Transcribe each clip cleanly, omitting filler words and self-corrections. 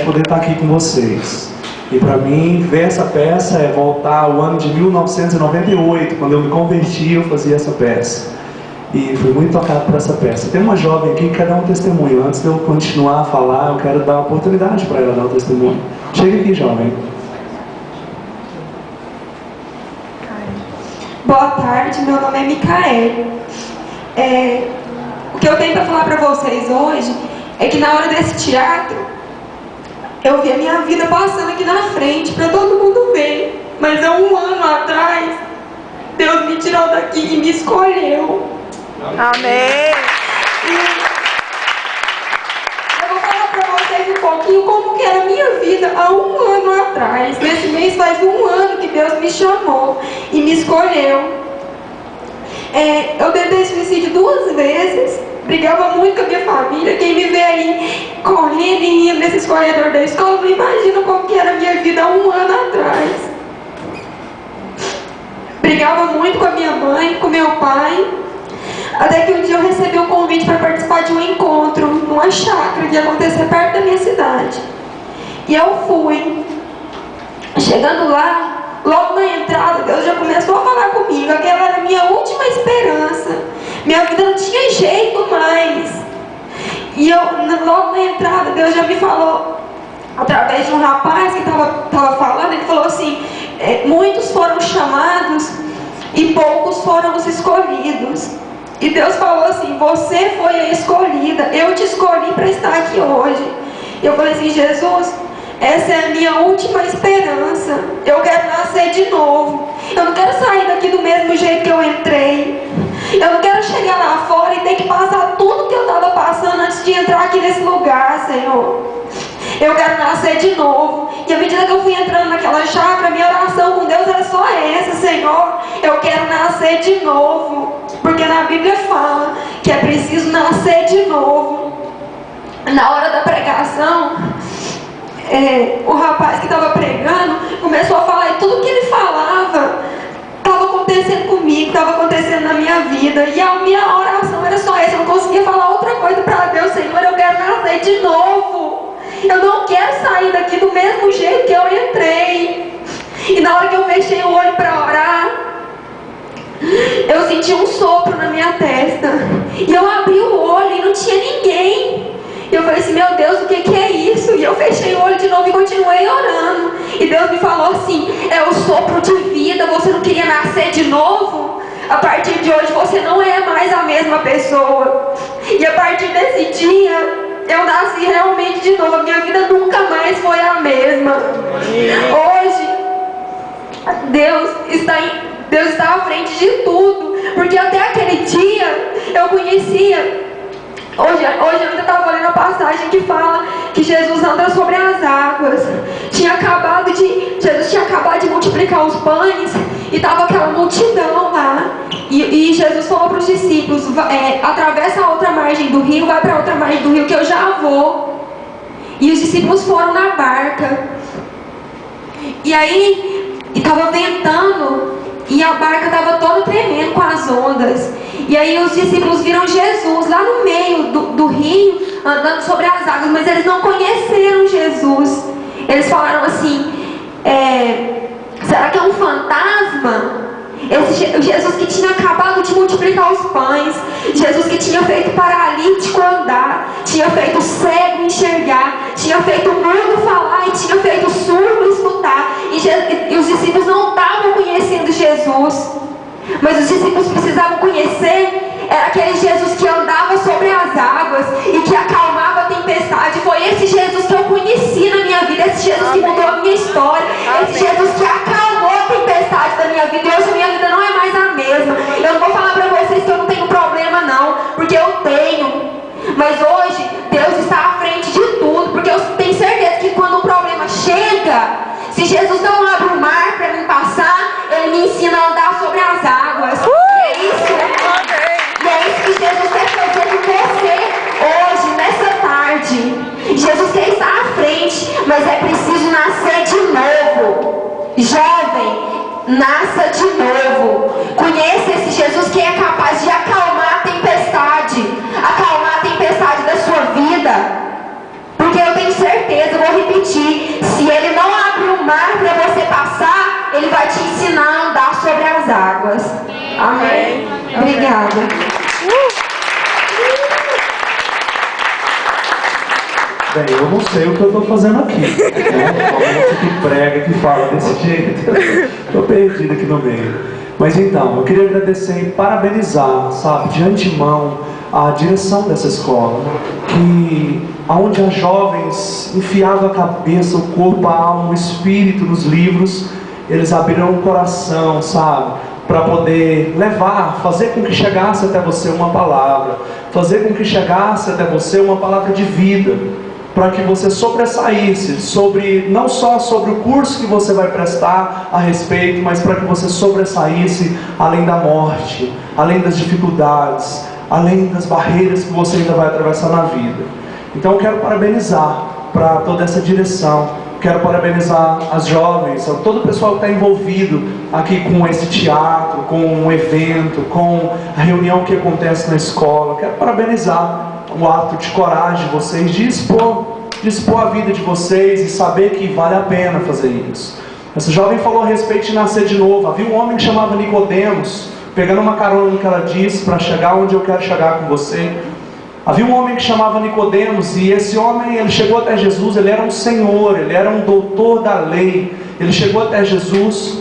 poder estar aqui com vocês. E para mim, ver essa peça é voltar ao ano de 1998, quando eu me converti, eu fazia essa peça. E fui muito tocado por essa peça. Tem uma jovem aqui que quer dar um testemunho. Antes de eu continuar a falar, eu quero dar a oportunidade para ela dar um testemunho. Chega aqui, jovem. Boa tarde, meu nome é Micaele. O que eu tenho para falar para vocês hoje é que na hora desse teatro, eu vi a minha vida passando aqui na frente para todo mundo ver. Mas há um ano atrás, Deus me tirou daqui e me escolheu. Amém. Eu vou falar para vocês um pouquinho como que era a minha vida há um ano atrás. Nesse mês faz um ano que Deus me chamou e me escolheu. Eu tentei suicídio 2 vezes, brigava muito com a minha família. Quem me vê aí correndo e indo nesses corredores da escola não imagina como que era a minha vida há um ano atrás. Brigava muito com a minha mãe, com meu pai. Até que um dia eu recebi um convite para participar de um encontro numa chácara que ia acontecer perto da minha cidade. E eu fui. Chegando lá, logo na entrada, Deus já começou a falar comigo. Aquela era a minha última esperança. Minha vida não tinha jeito mais. E logo na entrada, Deus já me falou, através de um rapaz que estava falando, ele falou assim: muitos foram chamados e poucos foram os escolhidos. E Deus falou assim: você foi a escolhida, eu te escolhi para estar aqui hoje. E eu falei assim: Jesus, essa é a minha última esperança. Eu quero nascer de novo. Eu não quero sair daqui do mesmo jeito que eu entrei. Eu não quero chegar lá fora e ter que passar tudo que eu estava passando antes de entrar aqui nesse lugar, Senhor. Eu quero nascer de novo. E à medida que eu fui entrando naquela chácara, minha oração com Deus era só essa: Senhor, eu quero nascer de novo. Porque na Bíblia fala que é preciso nascer de novo. Na hora da pregação, o rapaz que estava pregando começou a falar, e tudo que ele falava estava acontecendo comigo, estava acontecendo na minha vida. E a minha oração era só essa. Eu não conseguia falar outra coisa para Deus: Senhor, eu quero nascer de novo. Eu não quero sair daqui do mesmo jeito que eu entrei. E na hora que eu fechei o olho para orar, eu senti um sopro na minha testa. E eu abri o olho e não tinha ninguém. E eu falei assim: meu Deus, o que é isso? E eu fechei o olho de novo e continuei orando. E Deus me falou assim: é o sopro de vida. Você não queria nascer de novo? A partir de hoje você não é mais a mesma pessoa. E a partir desse dia, eu nasci realmente de novo. A minha vida nunca mais foi a mesma. Hoje, Deus está à frente de tudo. Porque até aquele dia eu conhecia. Hoje eu ainda estava lendo a passagem que fala que Jesus anda sobre as águas. Jesus tinha acabado de multiplicar os pães e estava aquela multidão lá. E Jesus falou para os discípulos: atravessa a outra margem do rio, vai para a outra margem do rio que eu já vou. E os discípulos foram na barca. E aí estava ventando e a barca estava toda tremendo com as ondas. E aí os discípulos viram Jesus lá no meio do rio, andando sobre as águas, mas eles não conheceram Jesus. Eles falaram assim: será que é um fantasma? Esse Jesus que tinha acabado de multiplicar os pães, Jesus que tinha feito paralítico andar, tinha feito cego enxergar, tinha feito mudo falar e tinha feito surdo escutar. E os discípulos não estavam conhecendo Jesus, mas os discípulos precisavam conhecer. Era aquele Jesus que andava sobre as águas e que acalmava a tempestade. Foi esse Jesus que eu conheci na minha vida, esse Jesus que mudou a minha história, esse Jesus que acalmou a tempestade da minha vida. E hoje a minha vida não é mais a mesma. Eu não vou falar para vocês que eu não tenho problema não, porque eu tenho. Mas hoje Deus está à frente de tudo, porque eu tenho certeza que quando o problema chega, se Jesus não abre o mar para mim passar, Ele me ensina a andar sobre as águas. É isso. E é isso que Jesus quer fazer com você hoje, nessa tarde. Jesus quer estar à frente, mas é preciso nascer de novo. Jovem, nasça de novo. Conheça esse Jesus que é capaz de acalmar a tempestade da sua vida. Porque eu tenho certeza, eu vou repetir Amém? Obrigada. Bem, eu não sei o que eu estou fazendo aqui, né? Você que prega, que fala desse jeito, estou perdido aqui no meio. Mas então, eu queria agradecer e parabenizar, sabe, de antemão, a direção dessa escola, que aonde as jovens enfiavam a cabeça, o corpo, a alma, o espírito nos livros, eles abriram o coração, sabe, para poder levar, fazer com que chegasse até você uma palavra, fazer com que chegasse até você uma palavra de vida, para que você sobressaísse não só sobre o curso que você vai prestar a respeito, mas para que você sobressaísse além da morte, além das dificuldades, além das barreiras que você ainda vai atravessar na vida. Então eu quero parabenizar para toda essa direção, quero parabenizar as jovens, todo o pessoal que está envolvido aqui com esse teatro, com o evento, com a reunião que acontece na escola. Quero parabenizar o ato de coragem de vocês, de expor a vida de vocês e saber que vale a pena fazer isso. Essa jovem falou a respeito de nascer de novo. Havia um homem que chamava Nicodemos, pegando uma carona no que ela disse, para chegar onde eu quero chegar com você. Havia um homem que chamava Nicodemos, e esse homem, ele chegou até Jesus, ele era um senhor, ele era um doutor da lei. Ele chegou até Jesus,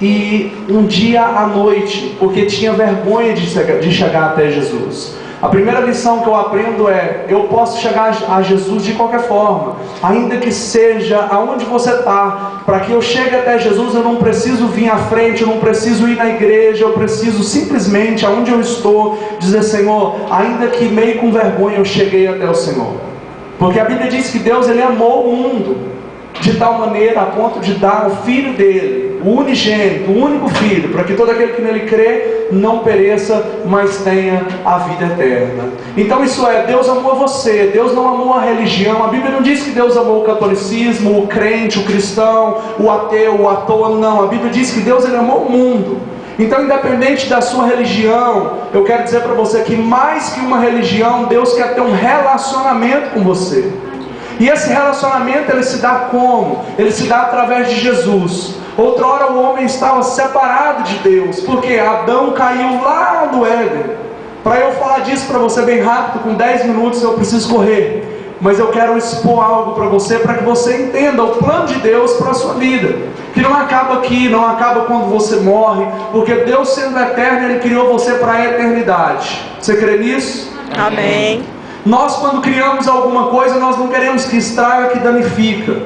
e um dia à noite, porque tinha vergonha de chegar até Jesus. A primeira lição que eu aprendo é: eu posso chegar a Jesus de qualquer forma, ainda que seja aonde você está. Para que eu chegue até Jesus, eu não preciso vir à frente, eu não preciso ir na igreja, eu preciso simplesmente, aonde eu estou, dizer: Senhor, ainda que meio com vergonha, eu cheguei até o Senhor. Porque a Bíblia diz que Deus, Ele amou o mundo de tal maneira a ponto de dar o Filho dele, o unigênito, o único Filho, para que todo aquele que nele crê não pereça, mas tenha a vida eterna. Então isso é, Deus amou você, Deus não amou a religião. A Bíblia não diz que Deus amou o catolicismo, o crente, o cristão, o ateu, o ateu, não. A Bíblia diz que Deus, Ele amou o mundo. Então, independente da sua religião, eu quero dizer para você que mais que uma religião, Deus quer ter um relacionamento com você. E esse relacionamento, ele se dá como? Ele se dá através de Jesus. Outrora o homem estava separado de Deus, porque Adão caiu lá no Éden. Para eu falar disso para você bem rápido, com 10 minutos eu preciso correr. Mas eu quero expor algo para você que você entenda o plano de Deus para a sua vida. Que não acaba aqui, não acaba quando você morre, porque Deus, sendo eterno, Ele criou você para a eternidade. Você crê nisso? Amém. Nós, quando criamos alguma coisa, nós não queremos que estraga, que danifica.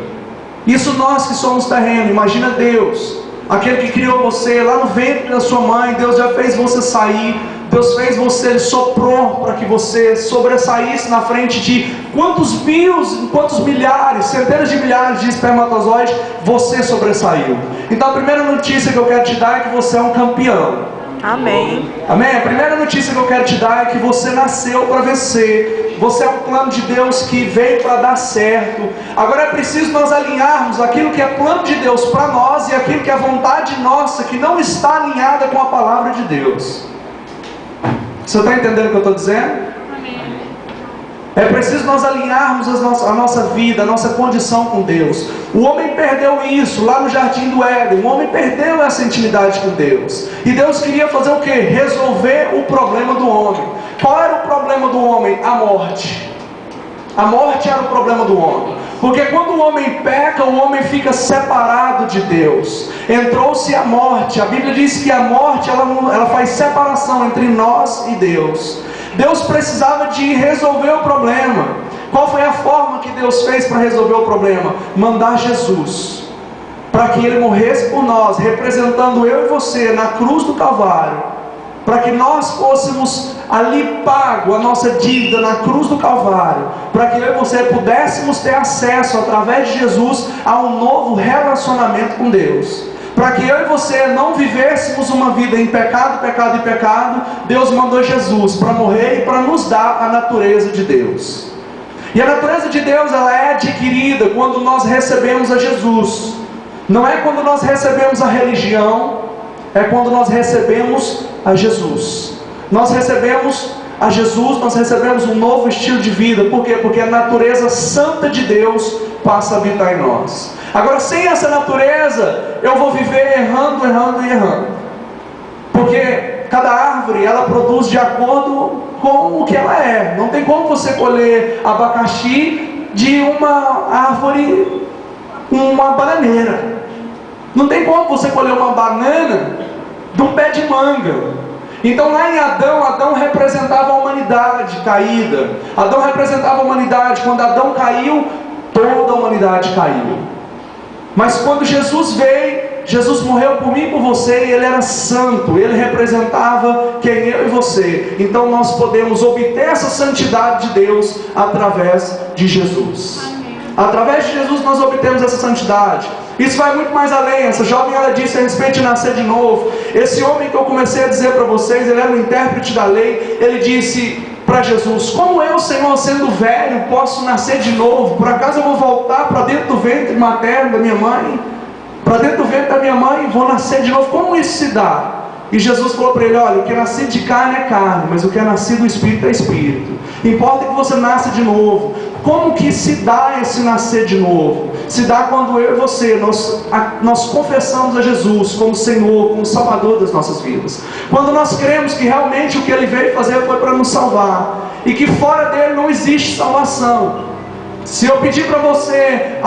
Isso nós que somos terreno. Imagina Deus, aquele que criou você lá no ventre da sua mãe. Deus já fez você sair, Deus fez você, Ele soprou para que você sobressaísse na frente de quantos milhares, centenas de milhares de espermatozoides você sobressaiu. Então a primeira notícia que eu quero te dar é que você é um campeão. Amém. Amém? A primeira notícia que eu quero te dar é que você nasceu para vencer. Você é um plano de Deus que veio para dar certo. Agora é preciso nós alinharmos aquilo que é plano de Deus para nós e aquilo que é vontade nossa, que não está alinhada com a palavra de Deus. Você está entendendo o que eu estou dizendo? É preciso nós alinharmos a nossa vida, a nossa condição com Deus. O homem perdeu isso lá no jardim do Éden. O homem perdeu essa intimidade com Deus. E Deus queria fazer o quê? Resolver o problema do homem. Qual era o problema do homem? A morte. A morte era o problema do homem. Porque quando o homem peca, o homem fica separado de Deus. Entrou-se a morte. A Bíblia diz que a morte ela faz separação entre nós e Deus. Deus precisava de resolver o problema. Qual foi a forma que Deus fez para resolver o problema? Mandar Jesus, para que Ele morresse por nós, representando eu e você na cruz do Calvário, para que nós fôssemos ali pago a nossa dívida na cruz do Calvário, para que eu e você pudéssemos ter acesso através de Jesus a um novo relacionamento com Deus. Para que eu e você não vivêssemos uma vida em pecado, pecado e pecado, Deus mandou Jesus para morrer e para nos dar a natureza de Deus. E a natureza de Deus, ela é adquirida quando nós recebemos a Jesus. Não é quando nós recebemos a religião, é quando nós recebemos a Jesus. Nós recebemos a Jesus, nós recebemos um novo estilo de vida. Por quê? Porque a natureza santa de Deus passa a habitar em nós. Agora, sem essa natureza, eu vou viver errando. Porque cada árvore, ela produz de acordo com o que ela é. Não tem como você colher abacaxi de uma árvore, uma bananeira. Não tem como você colher uma banana de um pé de manga. Então lá em Adão representava a humanidade caída. Adão representava a humanidade. Quando Adão caiu, toda a humanidade caiu. Mas quando Jesus veio, Jesus morreu por mim e por você, e Ele era santo, Ele representava quem eu e você. Então nós podemos obter essa santidade de Deus através de Jesus. Através de Jesus nós obtemos essa santidade. Isso vai muito mais além. Essa jovem, ela disse a respeito de nascer de novo. Esse homem que eu comecei a dizer para vocês, ele era um intérprete da lei. Ele disse para Jesus: como eu, Senhor, sendo velho, posso nascer de novo? Por acaso eu vou voltar para dentro do ventre materno da minha mãe? Para dentro do ventre da minha mãe, vou nascer de novo? Como isso se dá? E Jesus falou para ele: olha, o que é nascido de carne é carne, mas o que é nascido do Espírito é Espírito. Importa que você nasça de novo. Como que se dá esse nascer de novo? Se dá quando eu e você, nós confessamos a Jesus como Senhor, como Salvador das nossas vidas. Quando nós cremos que realmente o que Ele veio fazer foi para nos salvar, e que fora dele não existe salvação. Se eu pedir para você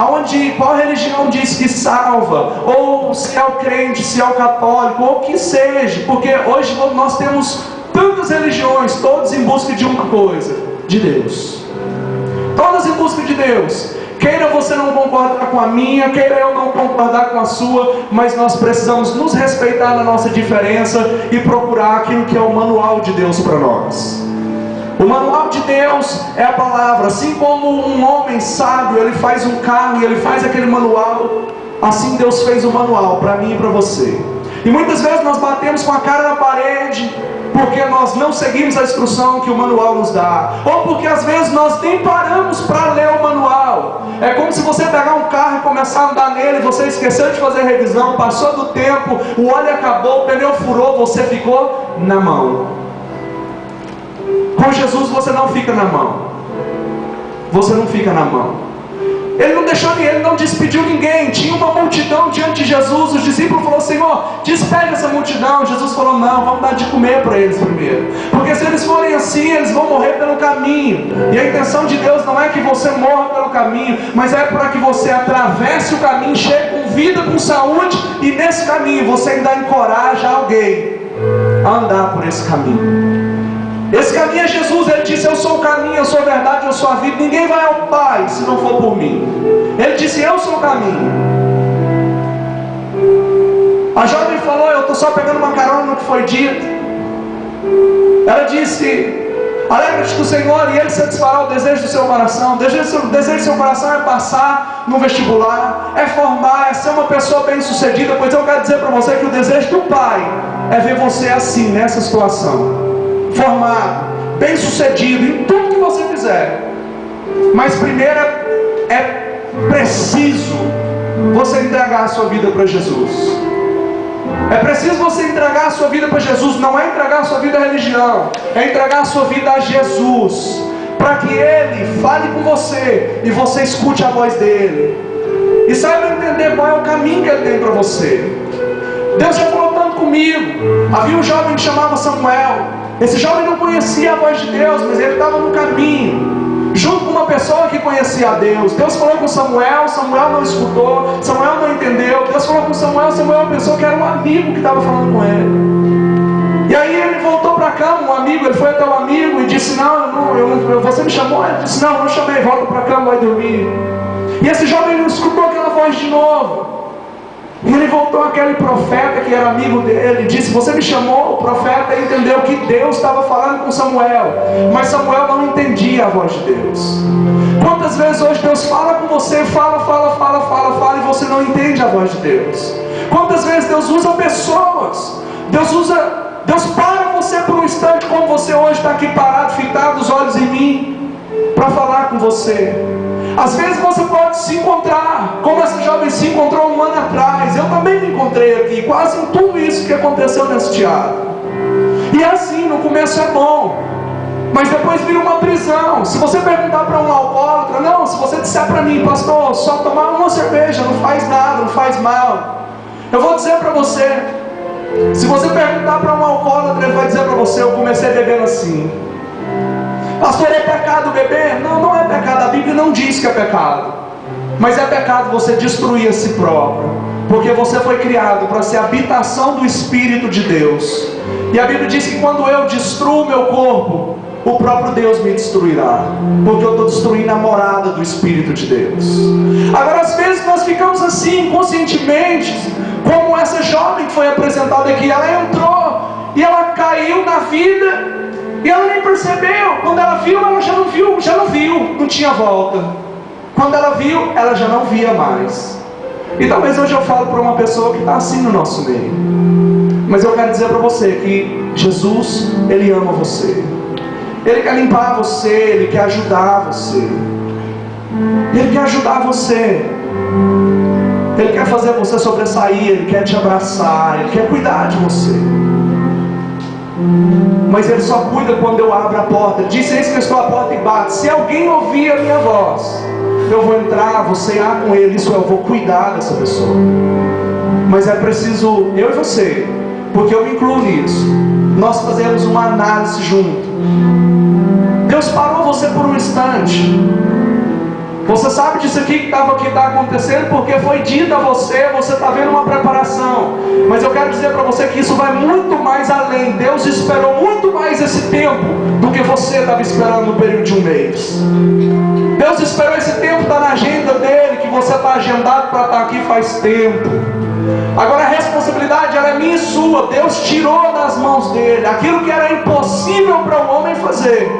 qual religião diz que salva, ou se é o crente, se é o católico, ou o que seja, porque hoje nós temos tantas religiões, todas em busca de uma coisa: de Deus. Todas em busca de Deus. Queira você não concordar com a minha, queira eu não concordar com a sua, mas nós precisamos nos respeitar na nossa diferença e procurar aquilo que é o manual de Deus para nós. O manual de Deus é a palavra. Assim como um homem sábio, ele faz um carro e ele faz aquele manual, assim Deus fez o manual para mim e para você. E muitas vezes nós batemos com a cara na parede porque nós não seguimos a instrução que o manual nos dá, ou porque às vezes nós nem paramos para ler o manual. É como se você pegar um carro e começar a andar nele, você esqueceu de fazer revisão, passou do tempo, o óleo acabou, o pneu furou, você ficou na mão. Com Jesus você não fica na mão. Você não fica na mão. Ele não deixou ninguém, ele não despediu ninguém. Tinha uma multidão diante de Jesus. Os discípulos falaram: Senhor, despede essa multidão. Jesus falou: não, vamos dar de comer para eles primeiro. Porque se eles forem assim, eles vão morrer pelo caminho. E a intenção de Deus não é que você morra pelo caminho, mas é para que você atravesse o caminho, chegue com vida, com saúde, e nesse caminho você ainda encoraja alguém a andar por esse caminho. Esse caminho é Jesus. Ele disse: eu sou o caminho, eu sou a verdade, eu sou a vida. Ninguém vai ao Pai se não for por mim. Ele disse: eu sou o caminho. A jovem falou: eu estou só pegando uma carona no que foi dito. Ela disse: alegra-te do Senhor e Ele satisfará o desejo do seu coração. O desejo do seu coração é passar no vestibular, é formar, é ser uma pessoa bem sucedida. Pois eu quero dizer para você que o desejo do Pai é ver você assim, nessa situação, formado, bem sucedido em tudo que você fizer. Mas primeiro é preciso você entregar a sua vida para Jesus. É preciso você entregar a sua vida para Jesus. Não é entregar a sua vida à religião, é entregar a sua vida a Jesus, para que Ele fale com você e você escute a voz dEle e saiba entender qual é o caminho que Ele tem para você. Deus já falou tanto comigo. Havia um jovem que chamava Samuel. Esse jovem não conhecia a voz de Deus, mas ele estava no caminho, junto com uma pessoa que conhecia a Deus. Deus falou com Samuel, Samuel não escutou, Samuel não entendeu. Deus falou com Samuel, Samuel pensou que era um amigo que estava falando com ele. E aí ele voltou para cá, um amigo, ele foi até o amigo e disse: você me chamou? Ele disse: não chamei, volta para cá, vai dormir. E esse jovem não escutou aquela voz de novo. E ele voltou àquele profeta que era amigo dele e disse: você me chamou? O profeta entendeu que Deus estava falando com Samuel, mas Samuel não entendia a voz de Deus. Quantas vezes hoje Deus fala com você, fala, e você não entende a voz de Deus? Quantas vezes Deus usa pessoas, Deus para você por um instante, como você hoje está aqui parado, fitado os olhos em mim, para falar com você. Às vezes você pode se encontrar, como essa jovem se encontrou um ano atrás. Eu também me encontrei aqui, quase em tudo isso que aconteceu nesse teatro. E assim, no começo é bom, mas depois vira uma prisão. Se você perguntar para um alcoólatra, não, se você disser para mim: pastor, só tomar uma cerveja não faz nada, não faz mal, eu vou dizer para você: Se você perguntar para um alcoólatra, ele vai dizer para você: eu comecei bebendo assim. Pastor, é pecado beber? Não, não é pecado. A Bíblia não diz que é pecado. Mas é pecado você destruir a si próprio, porque você foi criado para ser habitação do Espírito de Deus. E a Bíblia diz que quando eu destruo meu corpo, o próprio Deus me destruirá, porque eu estou destruindo a morada do Espírito de Deus. Agora, às vezes nós ficamos assim, inconscientemente, como essa jovem que foi apresentada aqui. Ela entrou e ela caiu na vida, e ela nem percebeu. Quando ela viu, ela já não viu, não tinha volta. Quando ela viu, ela já não via mais. E talvez hoje eu falo para uma pessoa que está assim no nosso meio. Mas eu quero dizer para você que Jesus, Ele ama você. Ele quer limpar você, Ele quer ajudar você. Ele quer ajudar você. Ele quer fazer você sobressair, Ele quer te abraçar, Ele quer cuidar de você. Mas Ele só cuida quando eu abro a porta. Ele disse: eis que eu estou à porta e bato. Se alguém ouvir a minha voz, eu vou entrar, vou cear com Ele. Isso é, eu vou cuidar dessa pessoa. Mas é preciso eu e você, porque eu me incluo nisso, nós fazemos uma análise junto. Deus parou você por um instante. Você sabe disso aqui que está acontecendo porque foi dito a você. Você está vendo uma preparação. Mas eu quero dizer para você que isso vai muito mais além. Deus esperou muito mais esse tempo do que você estava esperando no período de um mês. Deus esperou esse tempo, está na agenda dele, que você está agendado para estar aqui faz tempo. Agora a responsabilidade, ela é minha e sua. Deus tirou das mãos dele aquilo que era impossível para o homem fazer.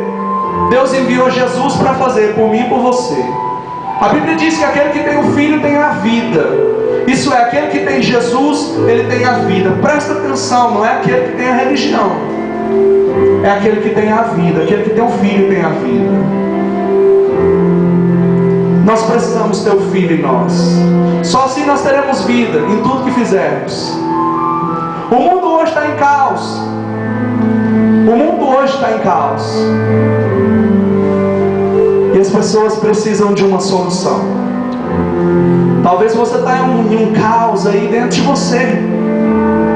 Deus enviou Jesus para fazer por mim e por você. A Bíblia diz que aquele que tem o Filho tem a vida. Isso é, aquele que tem Jesus, ele tem a vida. Presta atenção, não é aquele que tem a religião. É aquele que tem a vida. Aquele que tem o Filho tem a vida. Nós precisamos ter o Filho em nós. Só assim nós teremos vida em tudo que fizermos. O mundo hoje está em caos. O mundo hoje está em caos. E as pessoas precisam de uma solução. Talvez você está em um caos aí dentro de você,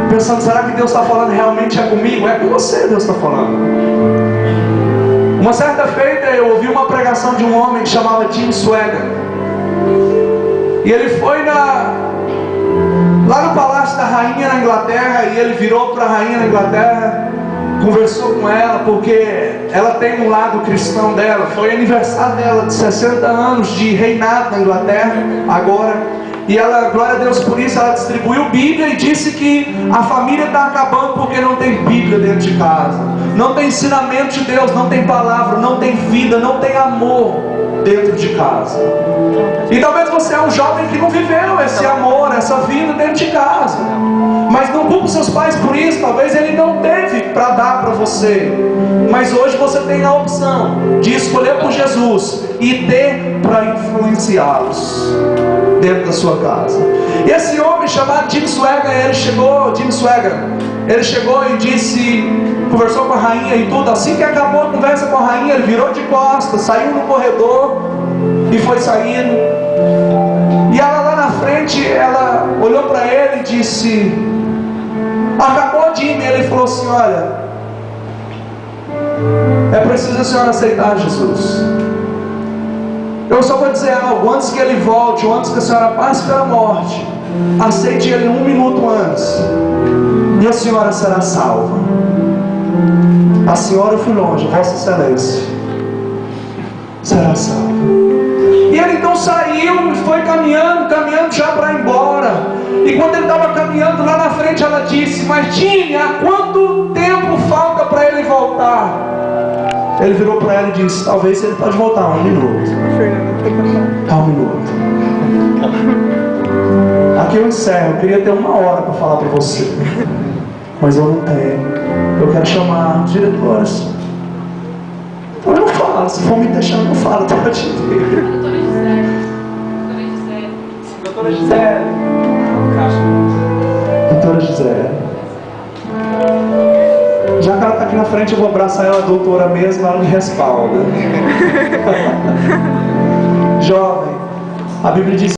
pensando: será que Deus está falando realmente é comigo? É com você Deus está falando. Uma certa feita eu ouvi uma pregação de um homem que chamava Tim Swaggart. E ele foi lá no palácio da rainha na Inglaterra. E ele virou para a rainha na Inglaterra, conversou com ela, porque ela tem um lado cristão dela. Foi aniversário dela de 60 anos de reinado na Inglaterra agora. E ela, glória a Deus por isso, ela distribuiu Bíblia e disse que a família está acabando porque não tem Bíblia dentro de casa. Não tem ensinamento de Deus, não tem palavra, não tem vida, não tem amor dentro de casa. E talvez você é um jovem que não viveu esse amor, essa vida dentro de casa. Mas não culpa seus pais por isso. Talvez ele não teve para dar para você. Mas hoje você tem a opção de escolher por Jesus e ter para influenciá-los dentro da sua casa. E esse homem chamado Tim Swaggart, ele chegou e disse, conversou com a rainha e tudo. Assim que acabou a conversa com a rainha, ele virou de costas, saiu no corredor e foi saindo. E ela lá na frente, ela olhou para ele e disse: acabou de ir. Ele falou assim: olha, é preciso a senhora aceitar Jesus. Eu só vou dizer algo: antes que ele volte, ou antes que a senhora passe pela morte, aceite ele 1 minuto antes, e a senhora será salva. A senhora, eu fui longe, Vossa Excelência, será salva. E ele então saiu e foi caminhando já para ir embora. E quando ele estava caminhando lá na frente, ela disse: mas Tim, há quanto tempo falta para ele voltar? Ele virou para ela e disse: talvez ele pode voltar 1 minuto. Tá, 1 minuto. Aqui eu encerro. Eu queria ter 1 hora para falar para você, mas eu não tenho. Eu quero chamar os diretores. Eu não falo, se for me deixar, eu não falo, pode ter. Doutora Gisele. Doutora Gisele. Já que ela está aqui na frente, eu vou abraçar ela, doutora mesmo, ela me respalda. Jovem, a Bíblia diz